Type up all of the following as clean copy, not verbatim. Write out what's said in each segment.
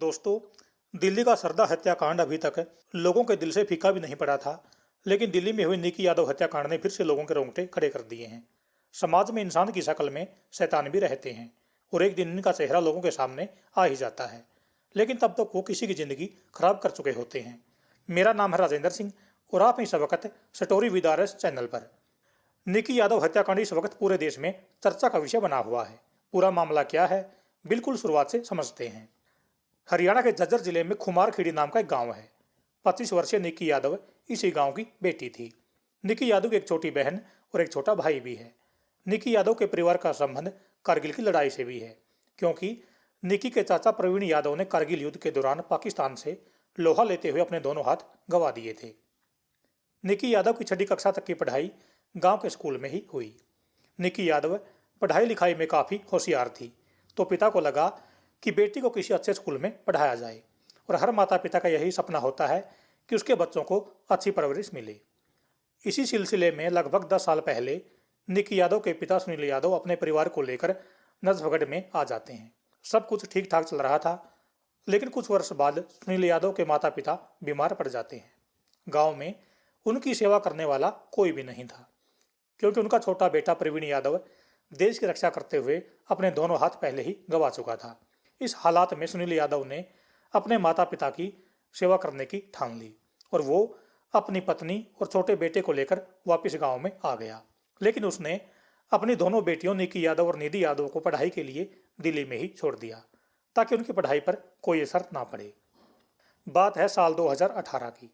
दोस्तों, दिल्ली का सरदा हत्याकांड अभी तक लोगों के दिल से फीका भी नहीं पड़ा था। लेकिन दिल्ली में हुई निकी यादव हत्याकांड ने फिर से लोगों के रोंगटे खड़े कर दिए हैं। समाज में इंसान की शक्ल में शैतान भी रहते हैं और एक दिन इनका चेहरा लोगों के सामने आ ही जाता है, लेकिन तब तक वो किसी की जिंदगी खराब कर चुके होते हैं। मेरा नाम है राजेंद्र सिंह और आप इस वक्त स्टोरी विद आरएस चैनल पर। निकी यादव हत्याकांड इस वक्त पूरे देश में चर्चा का विषय बना हुआ है। पूरा मामला क्या है, बिल्कुल शुरुआत से समझते हैं। हरियाणा के झज्जर जिले में खुमारखेड़ी नाम का एक गांव है। 25 वर्षीय निकी यादव इसी गांव की बेटी थी। निकी यादव की एक छोटी बहन और एक छोटा भाई भी है। निकी यादव के परिवार का संबंध कारगिल की लड़ाई से भी है, क्योंकि निकी के चाचा प्रवीण यादव ने कारगिल युद्ध के दौरान पाकिस्तान से लोहा लेते हुए अपने दोनों हाथ गंवा दिए थे। निकी यादव की 6वीं कक्षा तक की पढ़ाई गांव के स्कूल में ही हुई। निकी यादव पढ़ाई लिखाई में काफ़ी होशियार थी, तो पिता को लगा कि बेटी को किसी अच्छे स्कूल में पढ़ाया जाए और हर माता पिता का यही सपना होता है कि उसके बच्चों को अच्छी परवरिश मिले। इसी सिलसिले में लगभग 10 साल पहले निकी यादव के पिता सुनील यादव अपने परिवार को लेकर नजफगढ़ में आ जाते हैं। सब कुछ ठीक ठाक चल रहा था, लेकिन कुछ वर्ष बाद सुनील यादव के माता पिता बीमार पड़ जाते हैं। गाँव में उनकी सेवा करने वाला कोई भी नहीं था, क्योंकि उनका छोटा बेटा प्रवीण यादव देश की रक्षा करते हुए अपने दोनों हाथ पहले ही गंवा चुका था। इस हालात में सुनील यादव ने अपने माता पिता की सेवा करने की ठान ली और वो अपनी पत्नी और छोटे बेटे को लेकर वापस गांव में आ गया। लेकिन उसने अपनी दोनों बेटियों निकी यादव और निधि यादव को पढ़ाई के लिए दिल्ली में ही छोड़ दिया, ताकि उनकी पढ़ाई पर कोई असर ना पड़े। बात है साल 2018 की।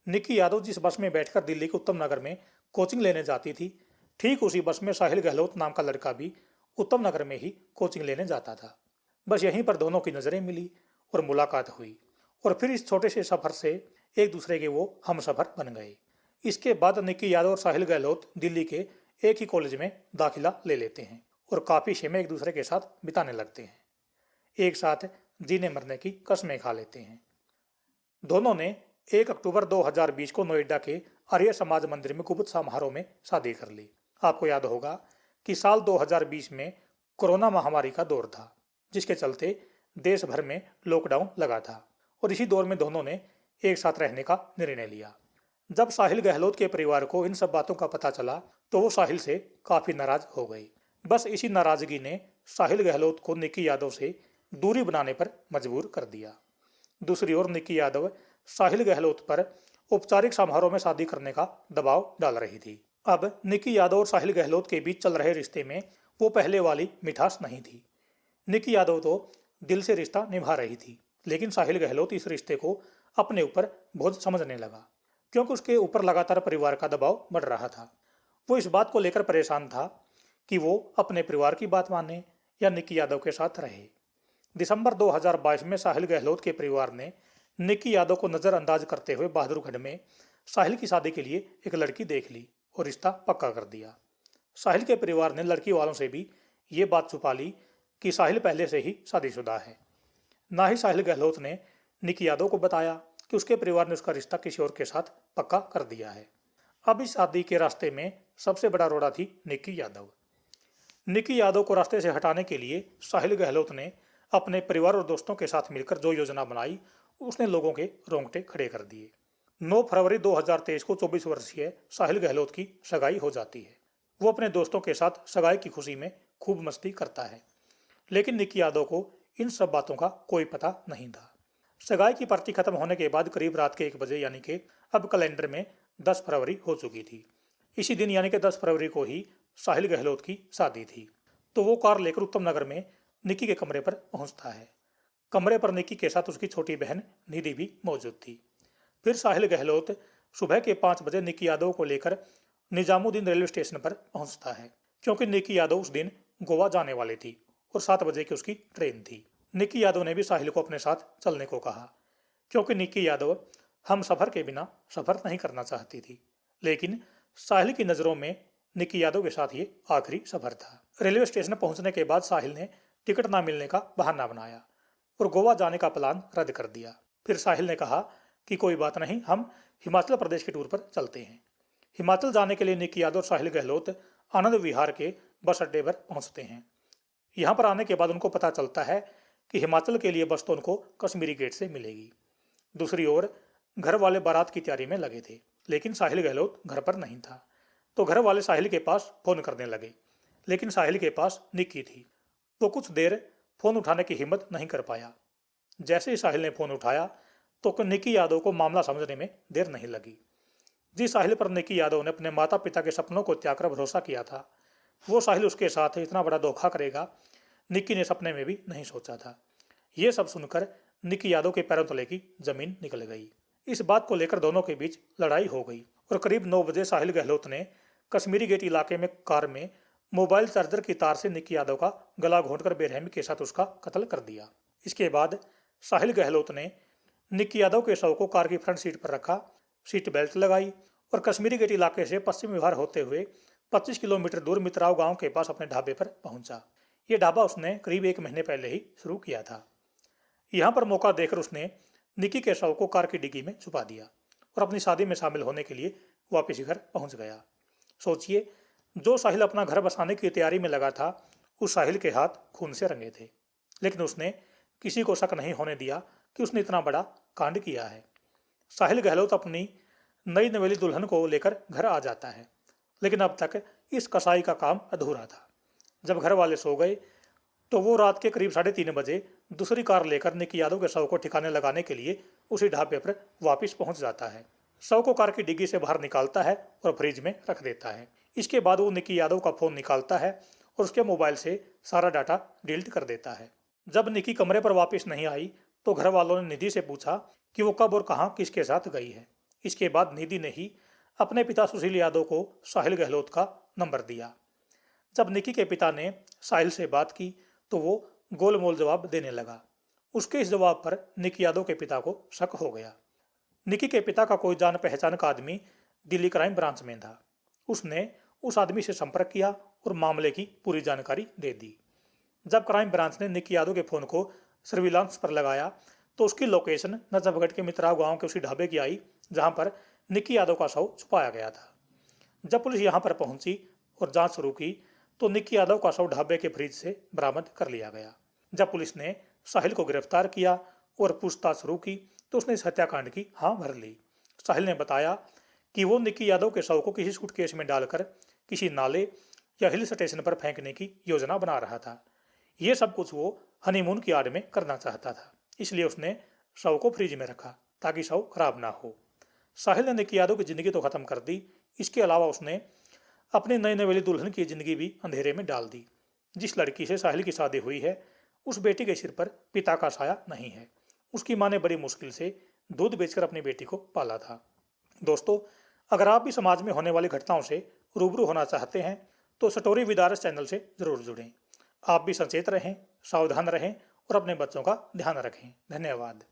निकी यादव जिस बस में बैठकर दिल्ली के उत्तम नगर में कोचिंग लेने जाती थी, ठीक उसी बस में साहिल गहलोत नाम का लड़का भी उत्तम नगर में ही कोचिंग लेने जाता था। बस यहीं पर दोनों की नजरें मिली और मुलाकात हुई, और फिर इस छोटे से सफर से एक दूसरे के वो हम सफर बन गए। इसके बाद निकी यादव और साहिल गहलोत दिल्ली के एक ही कॉलेज में दाखिला ले लेते हैं और काफी समय एक दूसरे के साथ बिताने लगते हैं। एक साथ जीने मरने की कस्में खा लेते हैं। दोनों ने 1 अक्टूबर 2020 को नोएडा के आर्य समाज मंदिर में गुप्त समारोह में शादी कर ली। आपको याद होगा कि साल 2020 में कोरोना महामारी का दौर था, जिसके चलते देश भर में लॉकडाउन लगा था, और इसी दौर में दोनों ने एक साथ रहने का निर्णय लिया। जब साहिल गहलोत के परिवार को इन सब बातों का पता चला तो वो साहिल से काफी नाराज हो गए। बस इसी नाराजगी ने साहिल गहलोत को निकी यादव से दूरी बनाने पर मजबूर कर दिया। दूसरी ओर निकी यादव साहिल गहलोत पर औपचारिक समारोह में शादी करने का दबाव डाल रही थी। अब निकी यादव और साहिल गहलोत के बीच चल रहे रिश्ते में वो पहले वाली मिठास नहीं थी। निकी यादव तो दिल से रिश्ता निभा रही थी, लेकिन साहिल गहलोत इस रिश्ते को अपने ऊपर बोझ समझने लगा, क्योंकि उसके ऊपर लगातार परिवार का दबाव बढ़ रहा था। वो इस बात को लेकर परेशान था कि वो अपने परिवार की बात माने या निकी यादव के साथ रहे। दिसंबर 2022 में साहिल गहलोत के परिवार ने निकी यादव को नजरअंदाज करते हुए बहादुरगढ़ में साहिल की शादी के लिए एक लड़की देख ली और रिश्ता पक्का कर दिया। साहिल के परिवार ने लड़की वालों से भी ये बात छुपा ली कि साहिल पहले से ही शादीशुदा है। ना ही साहिल गहलोत ने निकी यादव को बताया कि उसके परिवार ने उसका रिश्ता किसी और के साथ पक्का कर दिया है। अब इस शादी के रास्ते में सबसे बड़ा रोड़ा थी निकी यादव। निकी यादव को रास्ते से हटाने के लिए साहिल गहलोत ने अपने परिवार और दोस्तों के साथ मिलकर जो योजना बनाई, उसने लोगों के रोंगटे खड़े कर दिए। 9 फरवरी 2023 को 24 वर्षीय साहिल गहलोत की सगाई हो जाती है। वो अपने दोस्तों के साथ सगाई की खुशी में खूब मस्ती करता है, लेकिन निकी यादव को इन सब बातों का कोई पता नहीं था। सगाई की पार्टी खत्म होने के बाद करीब रात के 1 बजे, यानी कि अब कैलेंडर में 10 फरवरी हो चुकी थी। इसी दिन यानी कि 10 फरवरी को ही साहिल गहलोत की शादी थी। तो वो कार लेकर उत्तम नगर में निकी के कमरे पर पहुंचता है। कमरे पर निकी के साथ उसकी छोटी बहन निधि भी मौजूद थी। फिर साहिल गहलोत सुबह के 5 बजे निकी यादव को लेकर निजामुद्दीन रेलवे स्टेशन पर पहुंचता है, क्योंकि निकी यादव उस दिन गोवा जाने वाली थी और 7 बजे की उसकी ट्रेन थी। निकी यादव ने भी साहिल को अपने साथ चलने को कहा, क्योंकि निकी यादव हम सफर के बिना सफर नहीं करना चाहती थी। लेकिन साहिल की नज़रों में निकी यादव के साथ ये आखिरी सफर था। रेलवे स्टेशन पहुंचने के बाद साहिल ने टिकट ना मिलने का बहाना बनाया और गोवा जाने का प्लान रद्द कर दिया। फिर साहिल ने कहा कि कोई बात नहीं, हम हिमाचल प्रदेश के टूर पर चलते हैं। हिमाचल जाने के लिए निकी यादव और साहिल गहलोत आनंद विहार के बस अड्डे पर पहुंचते हैं। यहाँ पर आने के बाद उनको पता चलता है कि हिमाचल के लिए बस तो उनको कश्मीरी गेट से मिलेगी। दूसरी ओर घर वाले बारात की तैयारी में लगे थे, लेकिन साहिल गहलोत घर पर नहीं था। तो घर वाले साहिल के पास फोन करने लगे, लेकिन साहिल के पास निक्की थी। वो कुछ देर फोन उठाने की हिम्मत नहीं कर पाया। जैसे ही साहिल ने फोन उठाया तो निक्की यादव को मामला समझने में देर नहीं लगी। जिस साहिल पर निक्की यादव ने अपने माता पिता के सपनों को त्याग कर भरोसा किया था, वो साहिल उसके साथ इतना बड़ा धोखा करेगा, निक्की ने सपने में भी नहीं सोचा था। ये सब सुनकर निक्की यादव के पैरों तले की जमीन निकल गई। इस बात को लेकर दोनों के बीच लड़ाई हो गई और करीब 9 बजे साहिल गहलोत ने कश्मीरी गेट इलाके में कार में मोबाइल चार्जर की तार से निक्की यादव का गला घोंटकर बेरहमी के साथ उसका कत्ल कर दिया। इसके बाद साहिल गहलोत ने निक्की यादव के शव को कार की फ्रंट सीट पर रखा, सीट बेल्ट लगाई और कश्मीरी गेट इलाके से पश्चिम विहार होते हुए 25 किलोमीटर दूर मित्राव गांव के पास अपने ढाबे पर पहुंचा। ये ढाबा उसने करीब 1 महीने पहले ही शुरू किया था। यहाँ पर मौका देखकर उसने निक्की के शव को कार की डिग्गी में छुपा दिया और अपनी शादी में शामिल होने के लिए वापस घर पहुंच गया। सोचिए, जो साहिल अपना घर बसाने की तैयारी में लगा था, उस साहिल के हाथ खून से रंगे थे, लेकिन उसने किसी को शक नहीं होने दिया कि उसने इतना बड़ा कांड किया है। साहिल गहलोत अपनी नई नवेली दुल्हन को लेकर घर आ जाता है, लेकिन अब तक इस कसाई का काम अधूरा था। जब घर वाले सो गए तो वो रात के करीब 3:30 बजे दूसरी कार लेकर निक्की यादव के शव को ठिकाने लगाने के लिए उसी ढाबे पर वापस पहुंच जाता है। शव को कार की डिग्गी से बाहर निकालता है और फ्रिज में रख देता है। इसके बाद वो निक्की यादव का फोन निकालता है और उसके मोबाइल से सारा डाटा डिलीट कर देता है। जब निक्की कमरे पर वापस नहीं आई तो घर वालों ने निधि से पूछा कि वो कब और कहाँ किसके साथ गई है। इसके बाद निधि ने ही अपने पिता सुशील यादव को साहिल गहलोत का नंबर दिया। जब निक्की के पिता ने साहिल से बात की तो वो गोलमोल जवाब देने लगा। उसके इस जवाब पर निक्की यादव के पिता को शक हो गया। निक्की के पिता का कोई जान पहचान का आदमी दिल्ली क्राइम ब्रांच में था। उसने उस आदमी से संपर्क किया और मामले की पूरी जानकारी दे दी। जब क्राइम ब्रांच ने निक्की यादव के फोन को सर्विलांस पर लगाया तो उसकी लोकेशन नजफगढ़ के मित्राव गांव के उसी ढाबे की आई जहां पर निक्की यादव का शव छुपाया गया था। जब पुलिस यहां पर पहुंची और जांच शुरू की तो निक्की यादव का शव ढाबे के फ्रिज से बरामद कर लिया गया। जब पुलिस ने साहिल को गिरफ्तार किया और पूछताछ शुरू की तो उसने इस हत्याकांड की हाँ भर ली। साहिल ने बताया कि वो निक्की यादव के शव को किसी सूटकेस में डालकर किसी नाले या हिल स्टेशन पर फेंकने की योजना बना रहा था। ये सब कुछ वो हनीमून की आड़ में करना चाहता था, इसलिए उसने शव को फ्रिज में रखा ताकि शव खराब ना हो। साहिल ने निक्की यादव की जिंदगी तो खत्म कर दी, इसके अलावा उसने अपनी नई नवेली दुल्हन की जिंदगी भी अंधेरे में डाल दी। जिस लड़की से साहिल की शादी हुई है उस बेटी के सिर पर पिता का साया नहीं है। उसकी मां ने बड़ी मुश्किल से दूध बेचकर अपनी बेटी को पाला था। दोस्तों, अगर आप भी समाज में होने वाली घटनाओं से रूबरू होना चाहते हैं तो story with R S channel से जरूर जुड़ें। आप भी सचेत रहें, सावधान रहें और अपने बच्चों का ध्यान रखें। धन्यवाद।